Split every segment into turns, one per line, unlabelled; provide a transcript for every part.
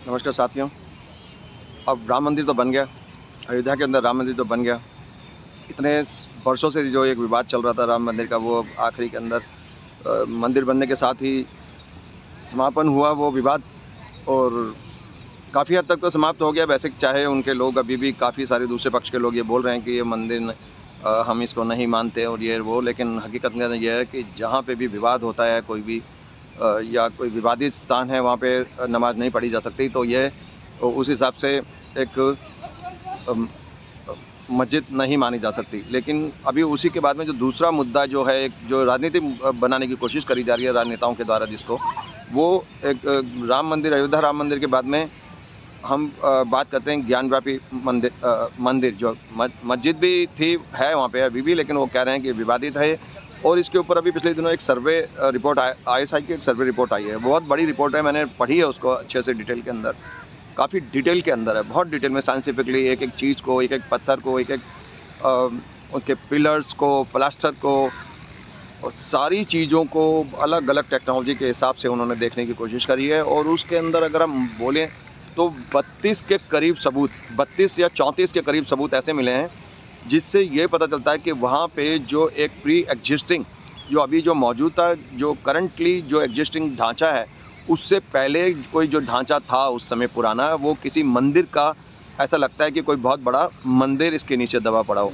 नमस्कार साथियों। अब राम मंदिर तो बन गया, अयोध्या के अंदर राम मंदिर तो बन गया। इतने वर्षों से जो एक विवाद चल रहा था राम मंदिर का, वो अब आखिरी के अंदर मंदिर बनने के साथ ही समापन हुआ वो विवाद, और काफ़ी हद तक तो समाप्त हो गया। वैसे चाहे उनके लोग अभी भी काफ़ी सारे दूसरे पक्ष के लोग ये बोल रहे हैं कि ये मंदिर हम इसको नहीं मानते और ये वो, लेकिन हकीकत में ये है कि जहाँ पे भी विवाद होता है, कोई भी या कोई विवादित स्थान है, वहाँ पे नमाज़ नहीं पढ़ी जा सकती। तो ये उस हिसाब से एक अम, मस्जिद नहीं मानी जा सकती। लेकिन अभी उसी के बाद में जो दूसरा मुद्दा जो है, एक जो राजनीति बनाने की कोशिश करी जा रही है राजनेताओं के द्वारा, जिसको वो एक राम मंदिर, अयोध्या राम मंदिर के बाद में हम बात करते हैं ज्ञानव्यापी मंदिर जो मस्जिद भी थी, है वहाँ पे अभी भी, लेकिन वो कह रहे हैं कि विवादित है। और इसके ऊपर अभी पिछले दिनों एक सर्वे रिपोर्ट आईएसआई की एक सर्वे रिपोर्ट आई है। बहुत बड़ी रिपोर्ट है, मैंने पढ़ी है उसको अच्छे से डिटेल के अंदर, काफ़ी डिटेल के अंदर है, बहुत डिटेल में साइंटिफिकली एक एक चीज़ को, एक एक पत्थर को, एक एक उनके पिलर्स को, प्लास्टर को, और सारी चीज़ों को अलग अलग टेक्नोलॉजी के हिसाब से उन्होंने देखने की कोशिश करी है। और उसके अंदर अगर हम बोलें तो 32 के करीब सबूत, 32 या 34 के करीब सबूत ऐसे मिले हैं, जिससे ये पता चलता है कि वहाँ पे जो एक प्री एग्जिस्टिंग, जो अभी जो मौजूदा, जो करंटली जो एग्जिस्टिंग ढांचा है, उससे पहले कोई जो ढांचा था उस समय पुराना, वो किसी मंदिर का, ऐसा लगता है कि कोई बहुत बड़ा मंदिर इसके नीचे दबा पड़ा हो।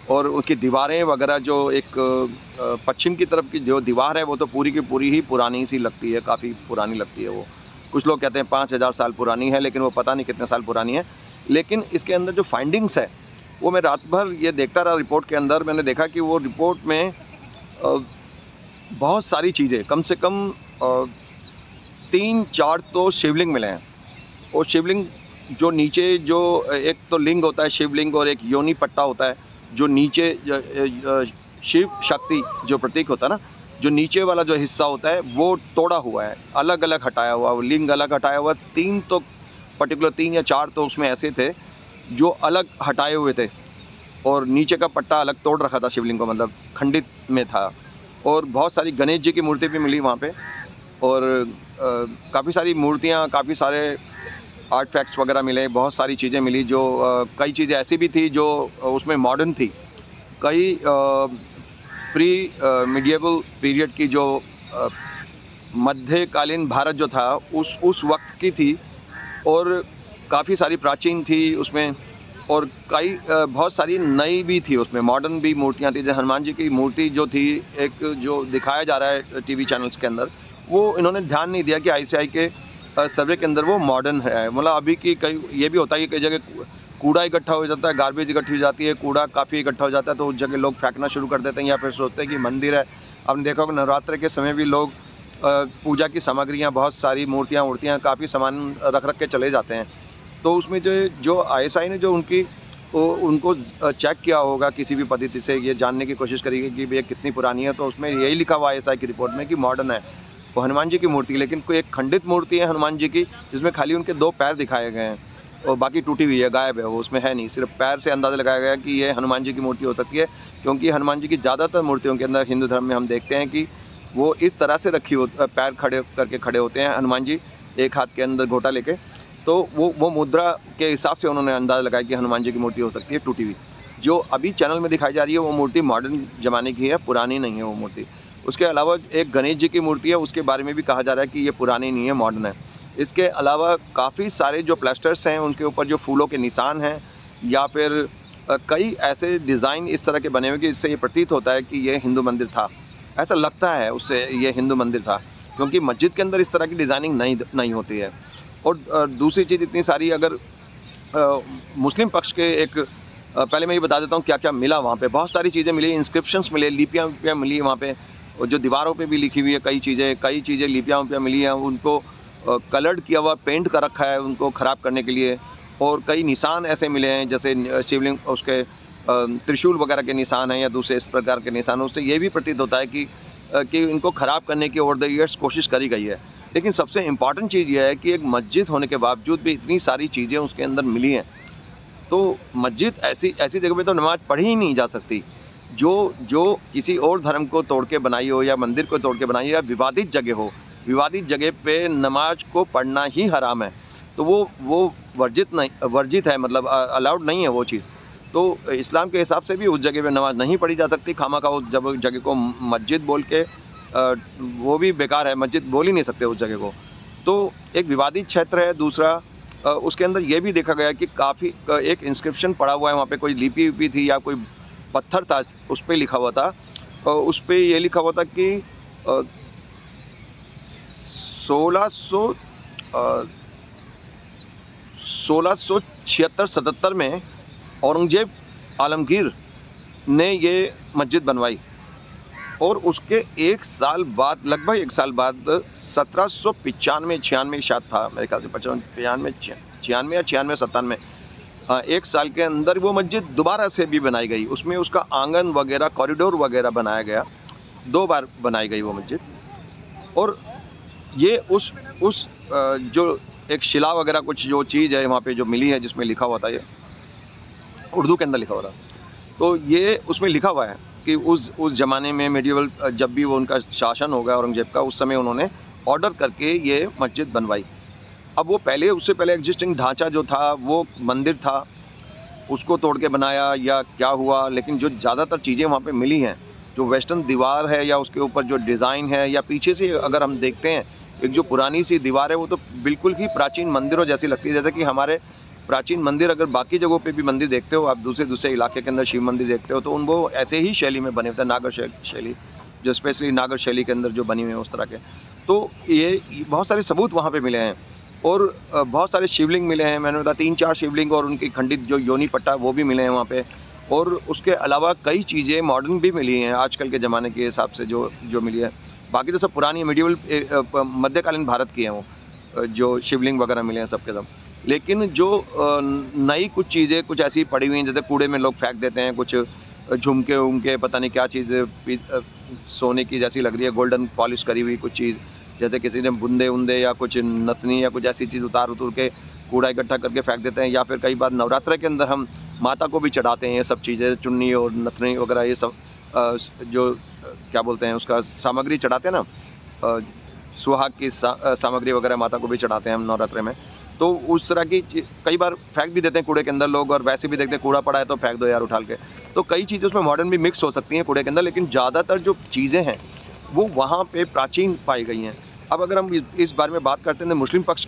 और उसकी दीवारें वगैरह, जो एक पश्चिम की तरफ की जो दीवार है, वो तो पूरी की पूरी ही पुरानी सी लगती है, काफ़ी पुरानी लगती है वो। कुछ लोग कहते हैं 5000 साल पुरानी है, लेकिन वो पता नहीं कितने साल पुरानी है। लेकिन इसके अंदर जो फाइंडिंग्स है, वो मैं रात भर ये देखता रहा। रिपोर्ट के अंदर मैंने देखा कि वो रिपोर्ट में बहुत सारी चीज़ें, कम से कम 3-4 तो शिवलिंग मिले हैं। और शिवलिंग जो नीचे, जो एक तो लिंग होता है शिवलिंग, और एक योनि पट्टा होता है जो नीचे शिव शक्ति जो प्रतीक होता है ना, जो नीचे वाला जो हिस्सा होता है वो तोड़ा हुआ है, अलग अलग हटाया हुआ, वो लिंग अलग हटाया हुआ। 3 तो पर्टिकुलर, 3 या 4 तो उसमें ऐसे थे जो अलग हटाए हुए थे, और नीचे का पट्टा अलग तोड़ रखा था शिवलिंग को, मतलब खंडित में था। और बहुत सारी गणेश जी की मूर्ति भी मिली वहाँ पे, और काफ़ी सारी मूर्तियाँ, काफ़ी सारे आर्टफैक्ट्स वगैरह मिले, बहुत सारी चीज़ें मिली। जो कई चीज़ें ऐसी भी थी जो उसमें मॉडर्न थी, कई प्री मिडिएवल पीरियड की, जो मध्यकालीन भारत जो था उस वक्त की थी, और काफ़ी सारी प्राचीन थी उसमें, और कई बहुत सारी नई भी थी उसमें, मॉडर्न भी मूर्तियाँ थी। जैसे हनुमान जी की मूर्ति जो थी, एक जो दिखाया जा रहा है टीवी चैनल्स के अंदर, वो इन्होंने ध्यान नहीं दिया कि आईसीआई के सर्वे के अंदर वो मॉडर्न है। मतलब अभी की कई, ये भी होता है कि कई जगह कूड़ा इकट्ठा हो जाता है, गार्बेज इकट्ठी हो जाती है, कूड़ा काफ़ी इकट्ठा हो जाता है, तो उस जगह लोग फेंकना शुरू कर देते हैं, या फिर सोचते हैं कि मंदिर है। आपने देखा होगा नवरात्र के समय भी लोग पूजा की सामग्रियाँ, बहुत सारी मूर्तियाँ वूर्तियाँ, काफ़ी सामान रख रख के चले जाते हैं। तो उसमें जो आईएसआई ने जो उनको चेक किया होगा, किसी भी पद्धति से ये जानने की कोशिश करी कि भैया कितनी पुरानी है, तो उसमें यही लिखा हुआ आईएसआई की रिपोर्ट में कि मॉडर्न है वो हनुमान जी की मूर्ति। लेकिन कोई एक खंडित मूर्ति है हनुमान जी की, जिसमें खाली उनके 2 पैर दिखाए गए हैं, और बाकी टूटी हुई है, गायब है, वो उसमें है नहीं। सिर्फ पैर से अंदाज़ा लगाया गया कि ये हनुमान जी की मूर्ति हो सकती है, क्योंकि हनुमान जी की ज़्यादातर मूर्तियों के अंदर हिंदू धर्म में हम देखते हैं कि वो इस तरह से रखी हो, पैर खड़े करके खड़े होते हैं हनुमान जी, एक हाथ के अंदर घोटा लेके। तो वो मुद्रा के हिसाब से उन्होंने अंदाज़ा लगाया कि हनुमान जी की मूर्ति हो सकती है टूटी हुई। जो अभी चैनल में दिखाई जा रही है वो मूर्ति मॉडर्न ज़माने की है, पुरानी नहीं है वो मूर्ति। उसके अलावा एक गणेश जी की मूर्ति है, उसके बारे में भी कहा जा रहा है कि ये पुरानी नहीं है, मॉडर्न है। इसके अलावा काफ़ी सारे जो प्लास्टर्स हैं, उनके ऊपर जो फूलों के निशान हैं, या फिर कई ऐसे डिज़ाइन इस तरह के बने हुए कि इससे ये प्रतीत होता है कि ये हिंदू मंदिर था। ऐसा लगता है उससे ये हिंदू मंदिर था, क्योंकि मस्जिद के अंदर इस तरह की डिज़ाइनिंग नहीं होती है। और दूसरी चीज़ इतनी सारी, अगर मुस्लिम पक्ष के एक पहले मैं ये बता देता हूँ क्या-क्या मिला वहाँ पे। बहुत सारी चीज़ें मिली, इंस्क्रिप्शंस मिले, लिपियाँ मिली वहाँ पे, और जो दीवारों पे भी लिखी हुई है कई चीज़ें लिपियाँ मिली हैं। उनको कलर्ड किया हुआ, पेंट कर रखा है उनको ख़राब करने के लिए। और कई निशान ऐसे मिले हैं, जैसे शिवलिंग, उसके त्रिशूल वगैरह के निशान हैं, या दूसरे इस प्रकार के निशान। उससे ये भी प्रतीत होता है कि इनको ख़राब करने की ओवर द ईयर्स कोशिश करी गई है। लेकिन सबसे इम्पॉर्टेंट चीज़ ये है कि एक मस्जिद होने के बावजूद भी इतनी सारी चीज़ें उसके अंदर मिली हैं। तो मस्जिद ऐसी जगह पे तो नमाज़ पढ़ी ही नहीं जा सकती, जो किसी और धर्म को तोड़ के बनाई हो, या मंदिर को तोड़ के बनाई हो, या विवादित जगह हो। विवादित जगह पे नमाज को पढ़ना ही हराम है। तो वो वर्जित है, मतलब अलाउड नहीं है वो चीज़। तो इस्लाम के हिसाब से भी उस जगह पे नमाज़ नहीं पढ़ी जा सकती। खामखा उस जगह को मस्जिद बोल के वो भी बेकार है, मस्जिद बोल ही नहीं सकते उस जगह को। तो एक विवादित क्षेत्र है। दूसरा उसके अंदर ये भी देखा गया कि काफ़ी एक इंस्क्रिप्शन पड़ा हुआ है वहाँ पे, कोई लिपि थी या कोई पत्थर था, उस पे लिखा हुआ था। उस पे ये लिखा हुआ था कि 1676-77 में औरंगजेब आलमगीर ने ये मस्जिद बनवाई, और उसके एक साल बाद, लगभग एक साल बाद 1795-96 शायद था मेरे ख्याल से, 95-96 या 96-97, एक साल के अंदर वो मस्जिद दोबारा से भी बनाई गई। उसमें उसका आंगन वगैरह, कॉरिडोर वगैरह बनाया गया। 2 बार बनाई गई वो मस्जिद। और ये उस जो एक शिला वगैरह कुछ जो चीज़ है वहाँ पे जो मिली है, जिसमें लिखा हुआ था, ये उर्दू के अंदर लिखा हुआ था। तो ये उसमें लिखा हुआ है कि उस ज़माने में मेडिवल, जब भी वो उनका शासन होगा औरंगजेब का, उस समय उन्होंने ऑर्डर करके ये मस्जिद बनवाई। अब वो पहले, उससे पहले एग्जिस्टिंग ढांचा जो था वो मंदिर था, उसको तोड़ के बनाया या क्या हुआ, लेकिन जो ज़्यादातर चीज़ें वहाँ पे मिली हैं, जो वेस्टर्न दीवार है या उसके ऊपर जो डिज़ाइन है, या पीछे से अगर हम देखते हैं एक जो पुरानी सी दीवार है, वो तो बिल्कुल ही प्राचीन मंदिरों जैसी लगती है। जैसे कि हमारे प्राचीन मंदिर, अगर बाकी जगहों पे भी मंदिर देखते हो आप, दूसरे इलाके के अंदर शिव मंदिर देखते हो, तो उन वो ऐसे ही शैली में बने होते हैं, नागर शैली, जो स्पेशली नागर शैली के अंदर जो बनी हुई है उस तरह के। तो ये बहुत सारे सबूत वहाँ पे मिले हैं, और बहुत सारे शिवलिंग मिले हैं। मैंने बताया 3-4 शिवलिंग, और उनकी खंडित जो योनि पट्टा वो भी मिले हैं वहाँ पे। और उसके अलावा कई चीज़ें मॉडर्न भी मिली हैं आजकल के ज़माने के हिसाब से जो मिली है। बाकी तो सब पुरानी मिडिवल मध्यकालीन भारत की हैं वो, जो शिवलिंग वगैरह मिले हैं सब के सब। लेकिन जो नई कुछ चीज़ें कुछ ऐसी पड़ी हुई हैं, जैसे कूड़े में लोग फेंक देते हैं कुछ झुमके पता नहीं क्या चीज़, सोने की जैसी लग रही है, गोल्डन पॉलिश करी हुई कुछ चीज़, जैसे किसी ने बूंदे या कुछ नथनी या कुछ ऐसी चीज़ उतार के कूड़ा इकट्ठा करके फेंक देते हैं। या फिर कई बार नवरात्र के अंदर हम माता को भी चढ़ाते हैं ये सब चीज़ें, चुन्नी और नथनी वगैरह, ये सब जो क्या बोलते हैं उसका, सामग्री चढ़ाते हैं ना, सुहाग की सामग्री वगैरह माता को भी चढ़ाते हैं हम नवरात्रे में। तो उस तरह की कई बार फेंक भी देते हैं कूड़े के अंदर लोग, और वैसे भी देखते हैं कूड़ा पड़ा है तो फेंक दो यार उठाल के। तो कई चीज़ें उसमें मॉडर्न भी मिक्स हो सकती हैं कूड़े के अंदर, लेकिन ज़्यादातर जो चीज़ें हैं वो वहाँ पे प्राचीन पाई गई हैं। अब अगर हम इस बारे में बात करते हैं, मुस्लिम पक्ष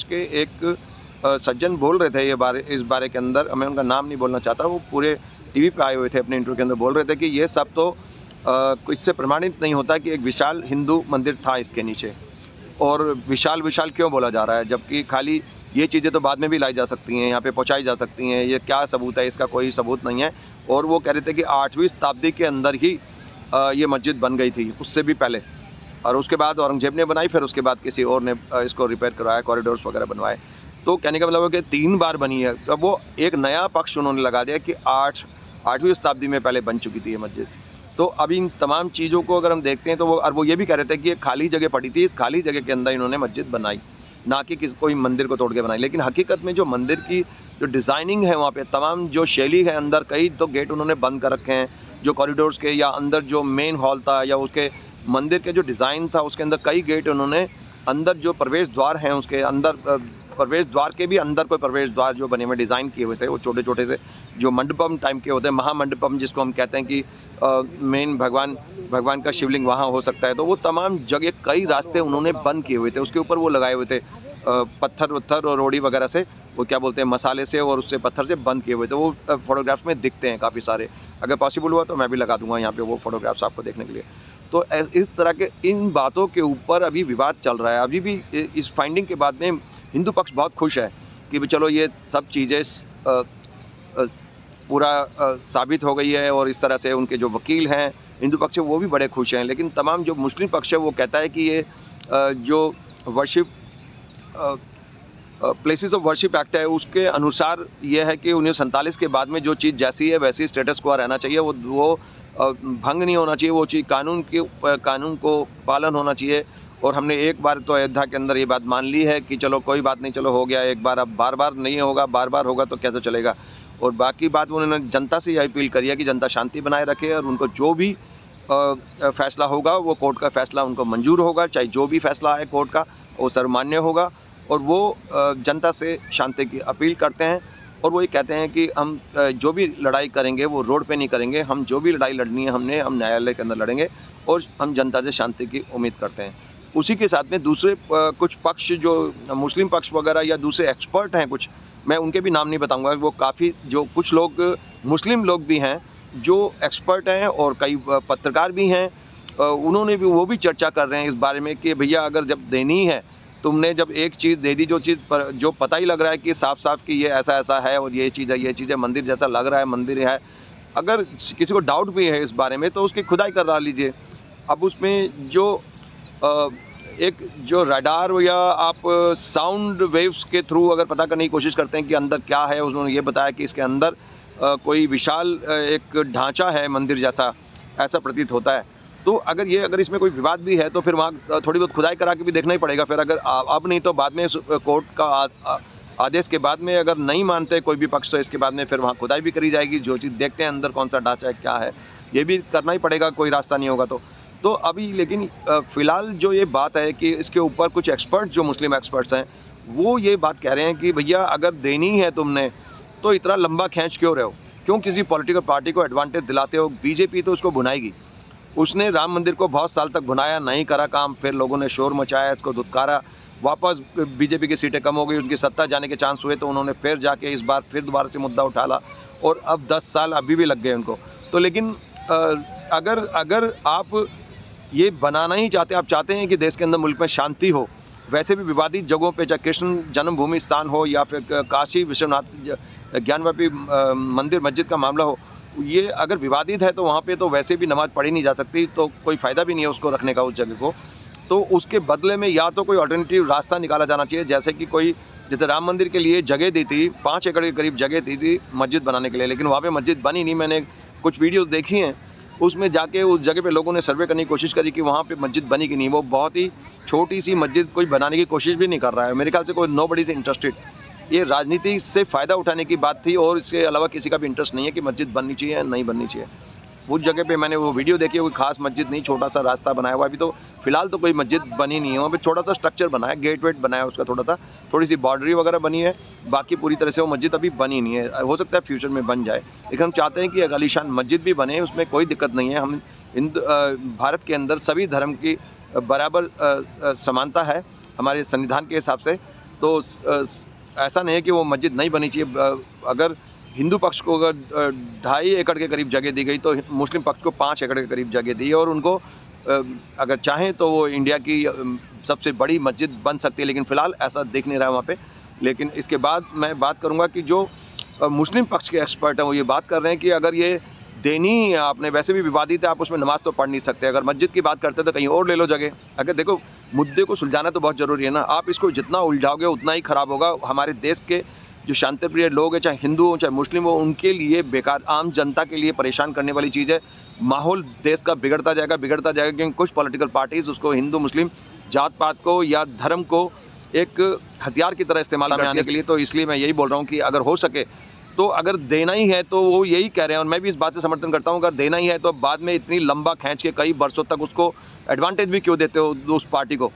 के एक सज्जन बोल रहे थे इस बारे के अंदर, मैं उनका नाम नहीं बोलना चाहता, वो पूरे टीवी पे आए हुए थे, अपने इंटरव्यू के अंदर बोल रहे थे कि ये सब तो इससे प्रमाणित नहीं होता कि एक विशाल हिंदू मंदिर था इसके नीचे। और विशाल क्यों बोला जा रहा है, जबकि खाली ये चीज़ें तो बाद में भी लाई जा सकती हैं, यहाँ पे पहुँचाई जा सकती हैं, ये क्या सबूत है, इसका कोई सबूत नहीं है। और वो कह रहे थे कि 8वीं शताब्दी के अंदर ही ये मस्जिद बन गई थी, उससे भी पहले, और उसके बाद औरंगजेब ने बनाई, फिर उसके बाद किसी और ने इसको रिपेयर करवाया, कॉरिडोर्स वगैरह बनवाए। तो कहने का मतलब है कि 3 बार बनी है। अब वो एक नया पक्ष उन्होंने लगा दिया कि 8वीं शताब्दी में पहले बन चुकी थी ये मस्जिद। तो अब इन तमाम चीज़ों को अगर हम देखते हैं तो वो ये भी कह रहे थे कि ये खाली जगह पड़ी थी, इस खाली जगह के अंदर इन्होंने मस्जिद बनाई, ना कि कोई मंदिर को तोड़ के बनाई। लेकिन हकीकत में जो मंदिर की जो डिज़ाइनिंग है वहाँ पे, तमाम जो शैली है, अंदर कई तो गेट उन्होंने बंद कर रखे हैं, जो कॉरिडोर्स के, या अंदर जो मेन हॉल था या उसके मंदिर के जो डिज़ाइन था उसके अंदर कई गेट उन्होंने, अंदर जो प्रवेश द्वार हैं उसके अंदर, प्रवेश द्वार के भी अंदर कोई प्रवेश द्वार जो बने हुए डिज़ाइन किए हुए थे, वो छोटे से जो मंडपम टाइप के होते हैं, महामंडपम जिसको हम कहते हैं कि मेन भगवान का शिवलिंग वहाँ हो सकता है, तो वो तमाम जगह कई रास्ते उन्होंने बंद किए हुए थे, उसके ऊपर वो लगाए हुए थे पत्थर और रोड़ी वगैरह से, वो क्या बोलते हैं, मसाले से और उससे पत्थर से बंद किए हुए थे। वो फोटोग्राफ्स में दिखते हैं काफ़ी सारे, अगर पॉसिबल हुआ तो मैं भी लगा दूंगा यहाँ पे वो फोटोग्राफ्स आपको देखने के लिए। तो इस तरह के इन बातों के ऊपर अभी विवाद चल रहा है। अभी भी इस फाइंडिंग के बाद में हिंदू पक्ष बहुत खुश है कि चलो ये सब चीज़ें पूरा साबित हो गई है, और इस तरह से उनके जो वकील हैं हिंदू पक्ष वो भी बड़े खुश हैं। लेकिन तमाम जो मुस्लिम पक्ष है वो कहता है कि ये जो worship places of worship act है उसके अनुसार ये है कि 1947 के बाद में जो चीज़ जैसी है वैसी स्टेटस क्वो रहना चाहिए, वो भंग नहीं होना चाहिए, वो चीज़ कानून को पालन होना चाहिए। और हमने एक बार तो अयोध्या के अंदर ये बात मान ली है कि चलो कोई बात नहीं, चलो हो गया एक बार, अब बार नहीं होगा, बार होगा तो कैसे चलेगा। और बाकी बात उन्होंने जनता से यह अपील करी है कि जनता शांति बनाए रखे, और उनको जो भी फैसला होगा वो कोर्ट का फैसला उनको मंजूर होगा, चाहे जो भी फैसला है कोर्ट का वो सर्वमान्य होगा। और वो जनता से शांति की अपील करते हैं और वो ये कहते हैं कि हम जो भी लड़ाई करेंगे वो रोड पे नहीं करेंगे, हम जो भी लड़ाई लड़नी है हम न्यायालय के अंदर लड़ेंगे और हम जनता से शांति की उम्मीद करते हैं। उसी के साथ में दूसरे कुछ पक्ष जो मुस्लिम पक्ष वगैरह या दूसरे एक्सपर्ट हैं कुछ, मैं उनके भी नाम नहीं बताऊंगा, वो काफ़ी जो कुछ लोग मुस्लिम लोग भी हैं जो एक्सपर्ट हैं और कई पत्रकार भी हैं, उन्होंने भी वो भी चर्चा कर रहे हैं इस बारे में कि भैया अगर जब देनी है, तुमने जब एक चीज़ दे दी, जो चीज़ पर जो पता ही लग रहा है कि साफ साफ कि ये ऐसा ऐसा है और ये चीज़ है, मंदिर जैसा लग रहा है, मंदिर है, अगर किसी को डाउट भी है इस बारे में तो उसकी खुदाई करवा लीजिए। अब उसमें जो एक जो रडार या आप साउंड वेव्स के थ्रू अगर पता करने की कोशिश करते हैं कि अंदर क्या है, उन्होंने ये बताया कि इसके अंदर कोई विशाल एक ढांचा है मंदिर जैसा, ऐसा प्रतीत होता है। तो अगर इसमें कोई विवाद भी है तो फिर वहाँ थोड़ी बहुत खुदाई करा के भी देखना ही पड़ेगा। फिर अगर अब नहीं तो बाद में कोर्ट का आदेश के बाद में अगर नहीं मानते कोई भी पक्ष तो इसके बाद में फिर वहाँ खुदाई भी करी जाएगी, जो चीज़ देखते हैं अंदर कौन सा ढांचा है क्या है, ये भी करना ही पड़ेगा, कोई रास्ता नहीं होगा तो अभी लेकिन फ़िलहाल जो ये बात है कि इसके ऊपर कुछ एक्सपर्ट जो मुस्लिम एक्सपर्ट्स हैं वो ये बात कह रहे हैं कि भैया अगर देनी है तुमने तो इतना लंबा खींच क्यों रहे हो, क्यों किसी पॉलिटिकल पार्टी को एडवांटेज दिलाते हो। बीजेपी तो उसको भुनाएगी, उसने राम मंदिर को बहुत साल तक भुनाया, नहीं करा काम, फिर लोगों ने शोर मचाया, इसको धुतकारा, वापस बीजेपी की सीटें कम हो गई, उनकी सत्ता जाने के चांस हुए तो उन्होंने फिर जाके इस बार फिर दोबारा से मुद्दा उठाला और अब 10 साल अभी भी लग गए उनको। तो लेकिन अगर आप ये बनाना ही चाहते, आप चाहते हैं कि देश के अंदर मुल्क में शांति हो, वैसे भी विवादित जगहों पे चाहे कृष्ण जन्मभूमि स्थान हो या फिर काशी विश्वनाथ ज्ञानवापी मंदिर मस्जिद का मामला हो, ये अगर विवादित है तो वहाँ पे तो वैसे भी नमाज़ पढ़ी नहीं जा सकती, तो कोई फ़ायदा भी नहीं है उसको रखने का उस जगह को। तो उसके बदले में या तो कोई अल्टरनेटिव रास्ता निकाला जाना चाहिए, जैसे कि कोई जैसे राम मंदिर के लिए जगह दी थी, 5 एकड़ के करीब जगह दी थी मस्जिद बनाने के लिए, लेकिन वहाँ पे मस्जिद बनी नहीं। मैंने कुछ वीडियोस देखी हैं, उसमें जाके उस जगह पे लोगों ने सर्वे करने की कोशिश करी कि वहाँ पे मस्जिद बनी कि नहीं। वो बहुत ही छोटी सी मस्जिद कोई बनाने की कोशिश भी नहीं कर रहा है, मेरे ख्याल से कोई नोबडी से इंटरेस्टेड। ये राजनीति से फ़ायदा उठाने की बात थी और इसके अलावा किसी का भी इंटरेस्ट नहीं है कि मस्जिद बननी चाहिए या नहीं बननी चाहिए। उस जगह पे मैंने वो वीडियो देखी, कोई खास मस्जिद नहीं, छोटा सा रास्ता बनाया हुआ। अभी तो फिलहाल तो कोई मस्जिद बनी नहीं है, वहाँ पे छोटा सा स्ट्रक्चर बना है, गेट वेट बनाया उसका, थोड़ी सी बाउंड्री वगैरह बनी है, बाकी पूरी तरह से वो मस्जिद अभी बनी नहीं है। हो सकता है फ्यूचर में बन जाए, लेकिन हम चाहते हैं कि एक आलीशान मस्जिद भी बने, उसमें कोई दिक्कत नहीं है। हम भारत के अंदर सभी धर्म की बराबर समानता है हमारे संविधान के हिसाब से, तो ऐसा नहीं है कि वो मस्जिद नहीं बनी चाहिए। अगर हिंदू पक्ष को अगर 2.5 एकड़ के करीब जगह दी गई तो मुस्लिम पक्ष को 5 एकड़ के करीब जगह दी है और उनको अगर चाहें तो वो इंडिया की सबसे बड़ी मस्जिद बन सकती है, लेकिन फ़िलहाल ऐसा दिख नहीं रहा है वहाँ पे। लेकिन इसके बाद मैं बात करूँगा कि जो मुस्लिम पक्ष के एक्सपर्ट हैं वो ये बात कर रहे हैं कि अगर ये देनी ही है आपने, वैसे भी विवादित है, आप उसमें नमाज़ तो पढ़ नहीं सकते। अगर मस्जिद की बात करते तो कहीं और ले लो जगह। अगर देखो मुद्दे को सुलझाना तो बहुत ज़रूरी है ना, आप इसको जितना उलझाओगे उतना ही ख़राब होगा। हमारे देश के जो शांतिप्रिय लोग हैं, चाहे हिंदू हो चाहे मुस्लिम हो, उनके लिए बेकार, आम जनता के लिए परेशान करने वाली चीज़ है। माहौल देश का बिगड़ता जाएगा क्योंकि कुछ पॉलिटिकल पार्टीज़ उसको हिंदू मुस्लिम जात पात को या धर्म को एक हथियार की तरह इस्तेमाल करने के लिए। तो इसलिए मैं यही बोल रहा हूँ कि अगर हो सके तो अगर देना ही है तो वो यही कह रहे हैं और मैं भी इस बात से समर्थन करता हूँ, अगर देना ही है तो बाद में इतनी लंबा खींच के कई वर्षों तक उसको एडवांटेज भी क्यों देते हो उस पार्टी को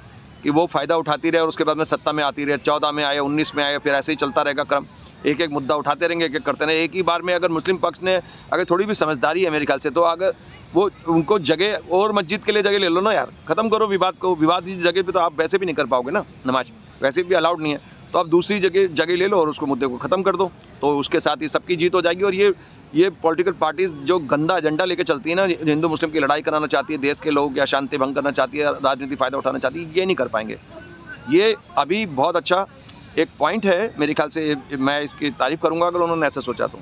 कि वो फ़ायदा उठाती रहे और उसके बाद में सत्ता में आती रहे, 14 में आए, 19 में आए, फिर ऐसे ही चलता रहेगा क्रम। एक एक मुद्दा उठाते रहेंगे, एक एक करते रहेंगे। एक ही बार में अगर मुस्लिम पक्ष ने अगर थोड़ी भी समझदारी है मेरे ख्याल से, तो अगर वो उनको जगह और मस्जिद के लिए जगह ले लो ना यार, ख़त्म करो विवाद को। विवादित जगह पे तो आप वैसे भी नहीं कर पाओगे ना, नमाज वैसे भी अलाउड नहीं है, तो आप दूसरी जगह ले लो और उसको मुद्दे को ख़त्म कर दो, तो उसके साथ ही सबकी जीत हो जाएगी। और ये पॉलिटिकल पार्टीज़ जो गंदा एजेंडा लेके चलती है ना, हिंदू मुस्लिम की लड़ाई कराना चाहती है, देश के लोग या शांति भंग करना चाहती है, राजनीतिक फ़ायदा उठाना चाहती है, ये नहीं कर पाएंगे। ये अभी बहुत अच्छा एक पॉइंट है मेरे ख्याल से, मैं इसकी तारीफ़ करूँगा अगर उन्होंने ऐसा सोचा तो।